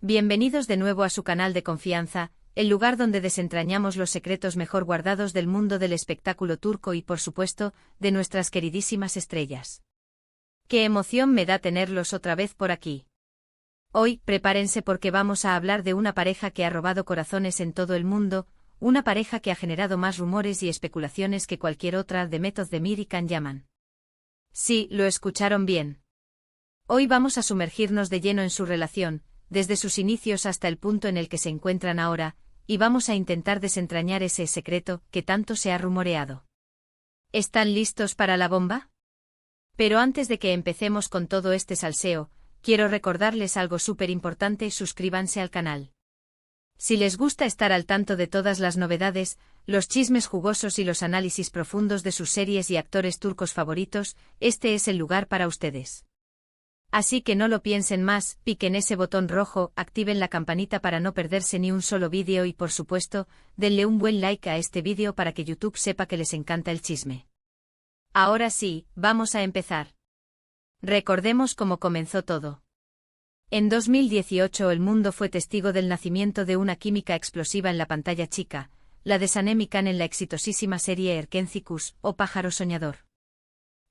Bienvenidos de nuevo a su canal de confianza, el lugar donde desentrañamos los secretos mejor guardados del mundo del espectáculo turco y, por supuesto, de nuestras queridísimas estrellas. ¡Qué emoción me da tenerlos otra vez por aquí! Hoy, prepárense porque vamos a hablar de una pareja que ha robado corazones en todo el mundo, una pareja que ha generado más rumores y especulaciones que cualquier otra, Demet Özdemir y Can Yaman. Sí, lo escucharon bien. Hoy vamos a sumergirnos de lleno en su relación, desde sus inicios hasta el punto en el que se encuentran ahora, y vamos a intentar desentrañar ese secreto que tanto se ha rumoreado. ¿Están listos para la bomba? Pero antes de que empecemos con todo este salseo, quiero recordarles algo súper importante: suscríbanse al canal. Si les gusta estar al tanto de todas las novedades, los chismes jugosos y los análisis profundos de sus series y actores turcos favoritos, este es el lugar para ustedes. Así que no lo piensen más, piquen ese botón rojo, activen la campanita para no perderse ni un solo vídeo y, por supuesto, denle un buen like a este vídeo para que YouTube sepa que les encanta el chisme. Ahora sí, vamos a empezar. Recordemos cómo comenzó todo. En 2018 el mundo fue testigo del nacimiento de una química explosiva en la pantalla chica, la de Sanem y Can en la exitosísima serie Erkenci o Pájaro Soñador.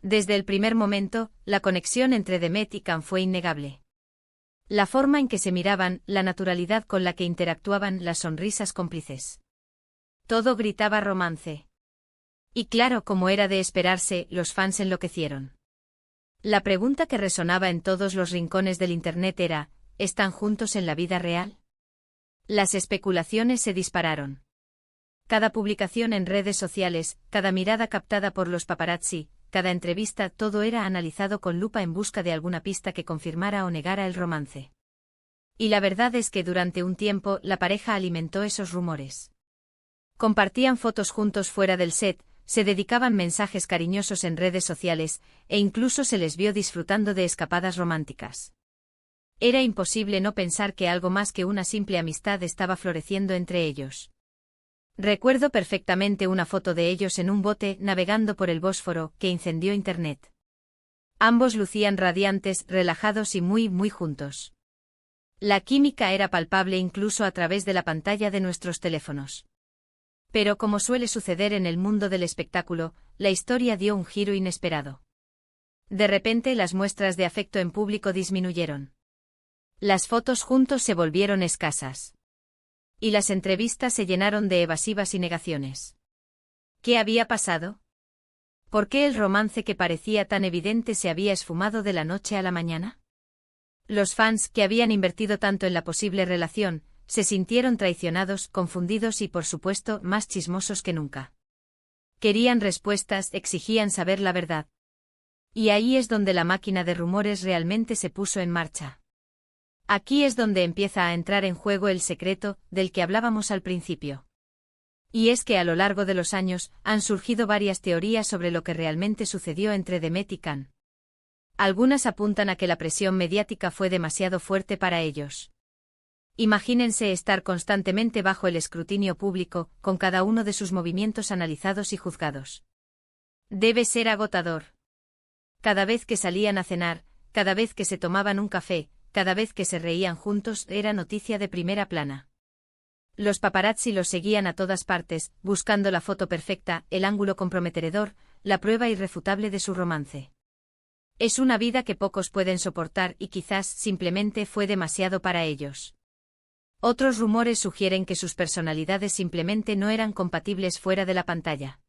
Desde el primer momento, la conexión entre Demet y Can fue innegable. La forma en que se miraban, la naturalidad con la que interactuaban, las sonrisas cómplices. Todo gritaba romance. Y claro, como era de esperarse, los fans enloquecieron. La pregunta que resonaba en todos los rincones del Internet era: ¿están juntos en la vida real? Las especulaciones se dispararon. Cada publicación en redes sociales, cada mirada captada por los paparazzi, cada entrevista, todo era analizado con lupa en busca de alguna pista que confirmara o negara el romance. Y la verdad es que durante un tiempo la pareja alimentó esos rumores. Compartían fotos juntos fuera del set, se dedicaban mensajes cariñosos en redes sociales, e incluso se les vio disfrutando de escapadas románticas. Era imposible no pensar que algo más que una simple amistad estaba floreciendo entre ellos. Recuerdo perfectamente una foto de ellos en un bote navegando por el Bósforo, que incendió Internet. Ambos lucían radiantes, relajados y muy juntos. La química era palpable incluso a través de la pantalla de nuestros teléfonos. Pero como suele suceder en el mundo del espectáculo, la historia dio un giro inesperado. De repente las muestras de afecto en público disminuyeron. Las fotos juntos se volvieron escasas. Y las entrevistas se llenaron de evasivas y negaciones. ¿Qué había pasado? ¿Por qué el romance que parecía tan evidente se había esfumado de la noche a la mañana? Los fans, que habían invertido tanto en la posible relación, se sintieron traicionados, confundidos y, por supuesto, más chismosos que nunca. Querían respuestas, exigían saber la verdad. Y ahí es donde la máquina de rumores realmente se puso en marcha. Aquí es donde empieza a entrar en juego el secreto del que hablábamos al principio. Y es que a lo largo de los años han surgido varias teorías sobre lo que realmente sucedió entre Demet y Can. Algunas apuntan a que la presión mediática fue demasiado fuerte para ellos. Imagínense estar constantemente bajo el escrutinio público, con cada uno de sus movimientos analizados y juzgados. Debe ser agotador. Cada vez que salían a cenar, cada vez que se tomaban un café, cada vez que se reían juntos, era noticia de primera plana. Los paparazzi los seguían a todas partes, buscando la foto perfecta, el ángulo comprometedor, la prueba irrefutable de su romance. Es una vida que pocos pueden soportar y quizás simplemente fue demasiado para ellos. Otros rumores sugieren que sus personalidades simplemente no eran compatibles fuera de la pantalla.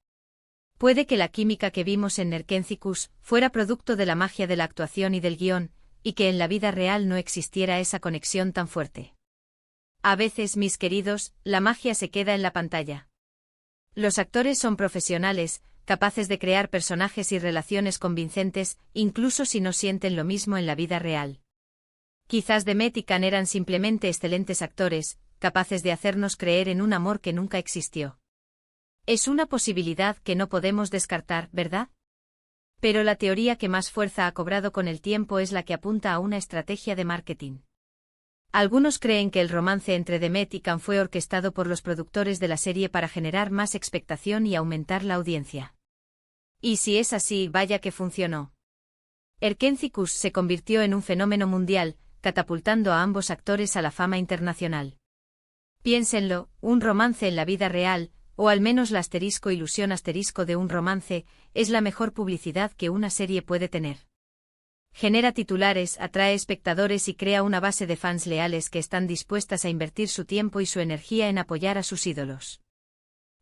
Puede que la química que vimos en Erkenci fuera producto de la magia de la actuación y del guión, y que en la vida real no existiera esa conexión tan fuerte. A veces, mis queridos, la magia se queda en la pantalla. Los actores son profesionales, capaces de crear personajes y relaciones convincentes, incluso si no sienten lo mismo en la vida real. Quizás Demet y Can eran simplemente excelentes actores, capaces de hacernos creer en un amor que nunca existió. Es una posibilidad que no podemos descartar, ¿verdad? Pero la teoría que más fuerza ha cobrado con el tiempo es la que apunta a una estrategia de marketing. Algunos creen que el romance entre Demet y Can fue orquestado por los productores de la serie para generar más expectación y aumentar la audiencia. Y si es así, vaya que funcionó. Erkenci se convirtió en un fenómeno mundial, catapultando a ambos actores a la fama internacional. Piénsenlo, un romance en la vida real, o al menos la ilusión de un romance, es la mejor publicidad que una serie puede tener. Genera titulares, atrae espectadores y crea una base de fans leales que están dispuestas a invertir su tiempo y su energía en apoyar a sus ídolos.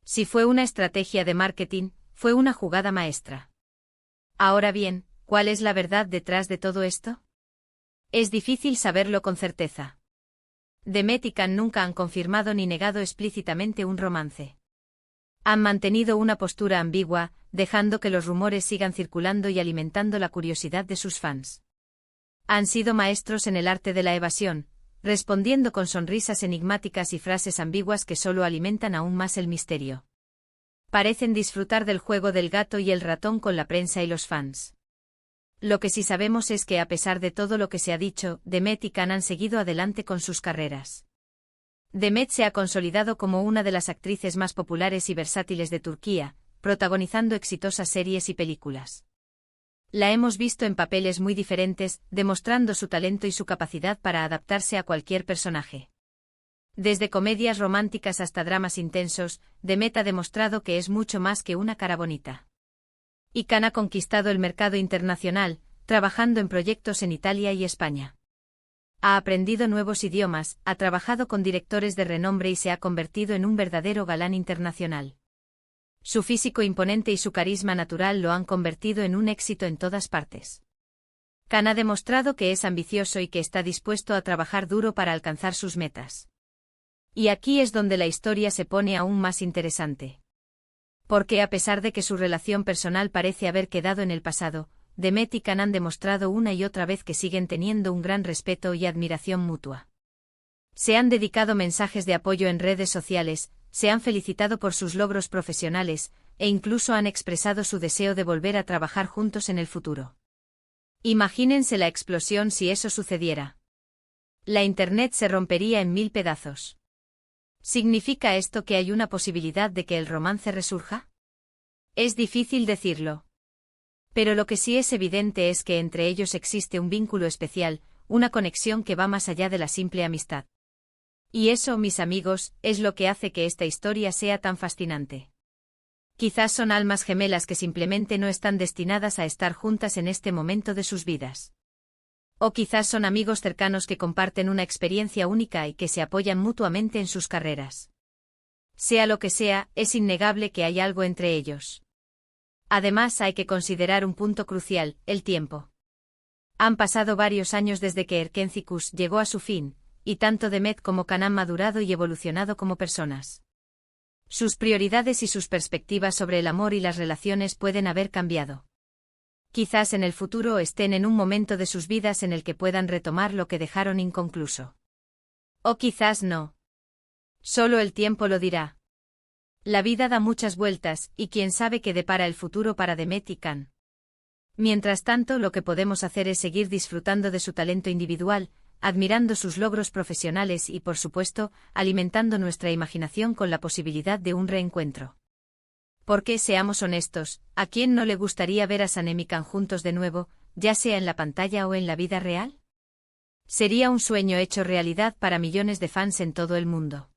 Si fue una estrategia de marketing, fue una jugada maestra. Ahora bien, ¿cuál es la verdad detrás de todo esto? Es difícil saberlo con certeza. Demet y Can nunca han confirmado ni negado explícitamente un romance. Han mantenido una postura ambigua, dejando que los rumores sigan circulando y alimentando la curiosidad de sus fans. Han sido maestros en el arte de la evasión, respondiendo con sonrisas enigmáticas y frases ambiguas que solo alimentan aún más el misterio. Parecen disfrutar del juego del gato y el ratón con la prensa y los fans. Lo que sí sabemos es que a pesar de todo lo que se ha dicho, Demet y Can han seguido adelante con sus carreras. Demet se ha consolidado como una de las actrices más populares y versátiles de Turquía, protagonizando exitosas series y películas. La hemos visto en papeles muy diferentes, demostrando su talento y su capacidad para adaptarse a cualquier personaje. Desde comedias románticas hasta dramas intensos, Demet ha demostrado que es mucho más que una cara bonita. Y Can ha conquistado el mercado internacional, trabajando en proyectos en Italia y España. Ha aprendido nuevos idiomas, ha trabajado con directores de renombre y se ha convertido en un verdadero galán internacional. Su físico imponente y su carisma natural lo han convertido en un éxito en todas partes. Can ha demostrado que es ambicioso y que está dispuesto a trabajar duro para alcanzar sus metas. Y aquí es donde la historia se pone aún más interesante. Porque a pesar de que su relación personal parece haber quedado en el pasado, Demet y Can han demostrado una y otra vez que siguen teniendo un gran respeto y admiración mutua. Se han dedicado mensajes de apoyo en redes sociales, se han felicitado por sus logros profesionales, e incluso han expresado su deseo de volver a trabajar juntos en el futuro. Imagínense la explosión si eso sucediera. La Internet se rompería en 1000 pedazos. ¿Significa esto que hay una posibilidad de que el romance resurja? Es difícil decirlo. Pero lo que sí es evidente es que entre ellos existe un vínculo especial, una conexión que va más allá de la simple amistad. Y eso, mis amigos, es lo que hace que esta historia sea tan fascinante. Quizás son almas gemelas que simplemente no están destinadas a estar juntas en este momento de sus vidas. O quizás son amigos cercanos que comparten una experiencia única y que se apoyan mutuamente en sus carreras. Sea lo que sea, es innegable que hay algo entre ellos. Además, hay que considerar un punto crucial, el tiempo. Han pasado varios años desde que Erkencicus llegó a su fin, y tanto Demet como Can han madurado y evolucionado como personas. Sus prioridades y sus perspectivas sobre el amor y las relaciones pueden haber cambiado. Quizás en el futuro estén en un momento de sus vidas en el que puedan retomar lo que dejaron inconcluso. O quizás no. Solo el tiempo lo dirá. La vida da muchas vueltas, y quién sabe qué depara el futuro para Demet y Can. Mientras tanto, lo que podemos hacer es seguir disfrutando de su talento individual, admirando sus logros profesionales y, por supuesto, alimentando nuestra imaginación con la posibilidad de un reencuentro. Porque, seamos honestos, ¿a quién no le gustaría ver a Sanem y Can juntos de nuevo, ya sea en la pantalla o en la vida real? Sería un sueño hecho realidad para millones de fans en todo el mundo.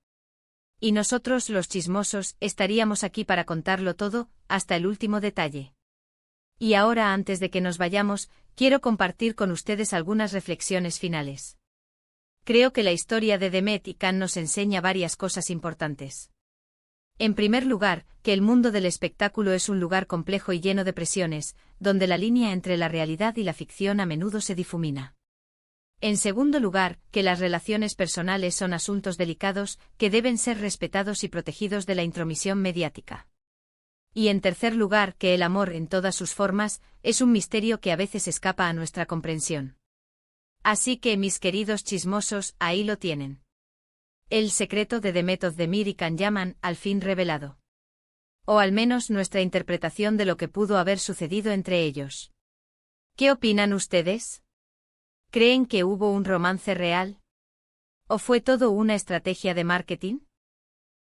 Y nosotros, los chismosos, estaríamos aquí para contarlo todo, hasta el último detalle. Y ahora, antes de que nos vayamos, quiero compartir con ustedes algunas reflexiones finales. Creo que la historia de Demet y Can nos enseña varias cosas importantes. En primer lugar, que el mundo del espectáculo es un lugar complejo y lleno de presiones, donde la línea entre la realidad y la ficción a menudo se difumina. En segundo lugar, que las relaciones personales son asuntos delicados, que deben ser respetados y protegidos de la intromisión mediática. Y en tercer lugar, que el amor en todas sus formas, es un misterio que a veces escapa a nuestra comprensión. Así que, mis queridos chismosos, ahí lo tienen. El secreto de Demet Özdemir y Can Yaman, al fin revelado. O al menos nuestra interpretación de lo que pudo haber sucedido entre ellos. ¿Qué opinan ustedes? ¿Creen que hubo un romance real? ¿O fue todo una estrategia de marketing?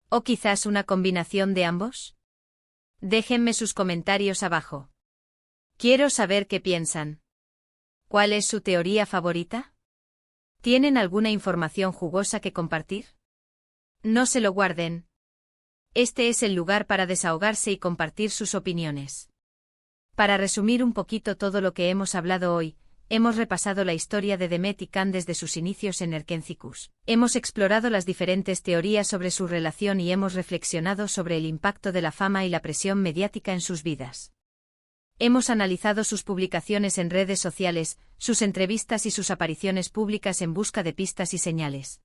¿O quizás una combinación de ambos? Déjenme sus comentarios abajo. Quiero saber qué piensan. ¿Cuál es su teoría favorita? ¿Tienen alguna información jugosa que compartir? No se lo guarden. Este es el lugar para desahogarse y compartir sus opiniones. Para resumir un poquito todo lo que hemos hablado hoy, hemos repasado la historia de Demet y Can desde sus inicios en Erkencicus. Hemos explorado las diferentes teorías sobre su relación y hemos reflexionado sobre el impacto de la fama y la presión mediática en sus vidas. Hemos analizado sus publicaciones en redes sociales, sus entrevistas y sus apariciones públicas en busca de pistas y señales.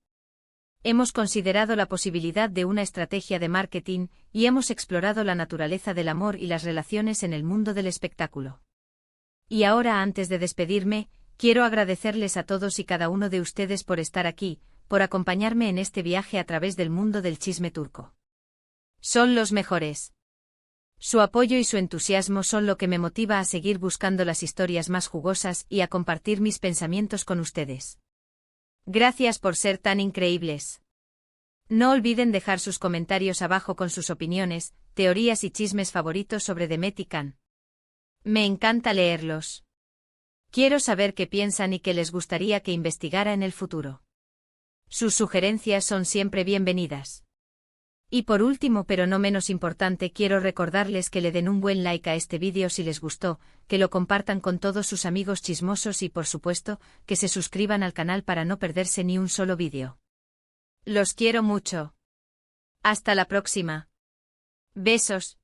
Hemos considerado la posibilidad de una estrategia de marketing y hemos explorado la naturaleza del amor y las relaciones en el mundo del espectáculo. Y ahora, antes de despedirme, quiero agradecerles a todos y cada uno de ustedes por estar aquí, por acompañarme en este viaje a través del mundo del chisme turco. Son los mejores. Su apoyo y su entusiasmo son lo que me motiva a seguir buscando las historias más jugosas y a compartir mis pensamientos con ustedes. Gracias por ser tan increíbles. No olviden dejar sus comentarios abajo con sus opiniones, teorías y chismes favoritos sobre Demet y Can. Me encanta leerlos. Quiero saber qué piensan y qué les gustaría que investigara en el futuro. Sus sugerencias son siempre bienvenidas. Y por último, pero no menos importante, quiero recordarles que le den un buen like a este vídeo si les gustó, que lo compartan con todos sus amigos chismosos y por supuesto, que se suscriban al canal para no perderse ni un solo vídeo. Los quiero mucho. Hasta la próxima. Besos.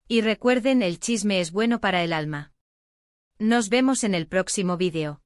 Y recuerden, el chisme es bueno para el alma. Nos vemos en el próximo vídeo.